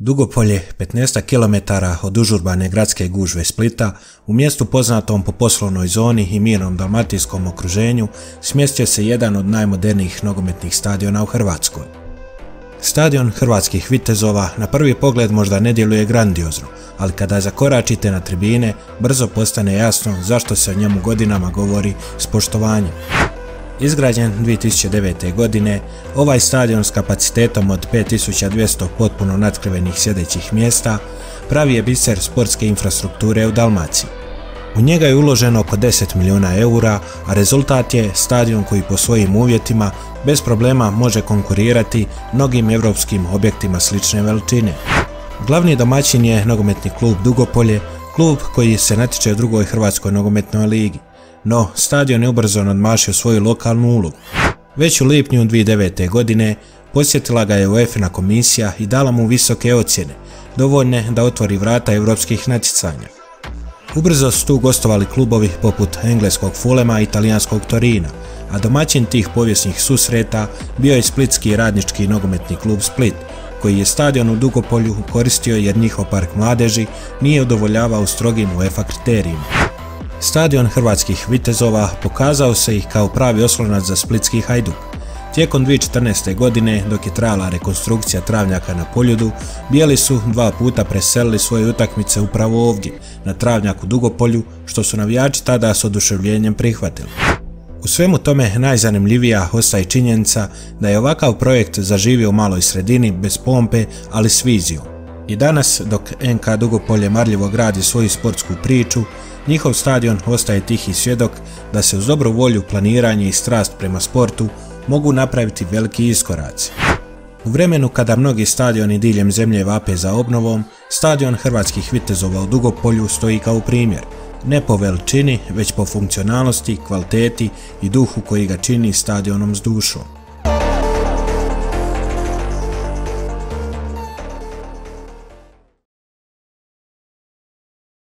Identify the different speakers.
Speaker 1: Dugopolje, 15 km od užurbane gradske gužve Splita, u mjestu poznatom po poslovnoj zoni i mirnom dalmatinskom okruženju, smjestio se jedan od najmodernijih nogometnih stadiona u Hrvatskoj. Stadion Hrvatskih Vitezova na prvi pogled možda ne djeluje grandiozno, ali kada zakoračite na tribine, brzo postane jasno zašto se o njemu godinama govori s poštovanjem. Izgrađen 2009. godine, ovaj stadion s kapacitetom od 5200 potpuno natkrivenih sjedećih mjesta pravi je biser sportske infrastrukture u Dalmaciji. U njega je uloženo oko 10 milijuna eura, a rezultat je stadion koji po svojim uvjetima bez problema može konkurirati mnogim europskim objektima slične veličine. Glavni domaćin je nogometni klub Dugopolje, klub koji se natječe u drugoj Hrvatskoj nogometnoj ligi. No, stadion je ubrzo nadmašio svoju lokalnu ulogu. Već u lipnju 2009. godine posjetila ga je UEFA komisija i dala mu visoke ocjene, dovoljne da otvori vrata europskih natjecanja. Ubrzo su tu gostovali klubovi poput engleskog Fulema i italijanskog Torina, a domaćin tih povijesnih susreta bio je splitski radnički nogometni klub Split, koji je stadion u Dugopolju koristio jer njihov park mladeži nije udovoljavao strogim UEFA kriterijima. Stadion Hrvatskih Vitezova pokazao se i kao pravi oslonac za splitski Hajduk. Tijekom 2014. godine, dok je trajala rekonstrukcija travnjaka na Poljudu, bijeli su 2 puta preselili svoje utakmice upravo ovdje, na travnjaku Dugopolju, što su navijači tada s oduševljenjem prihvatili. U svemu tome najzanimljivija ostaje činjenica da je ovakav projekt zaživio u maloj sredini, bez pompe, ali s vizijom. I danas, dok NK Dugopolje marljivo gradi svoju sportsku priču, njihov stadion ostaje tihi svjedok da se uz dobru volju, planiranje i strast prema sportu mogu napraviti veliki iskoraci. U vremenu kada mnogi stadioni diljem zemlje vape za obnovom, stadion Hrvatskih Vitezova u Dugopolju stoji kao primjer, ne po veličini, već po funkcionalnosti, kvaliteti i duhu koji ga čini stadionom s dušom.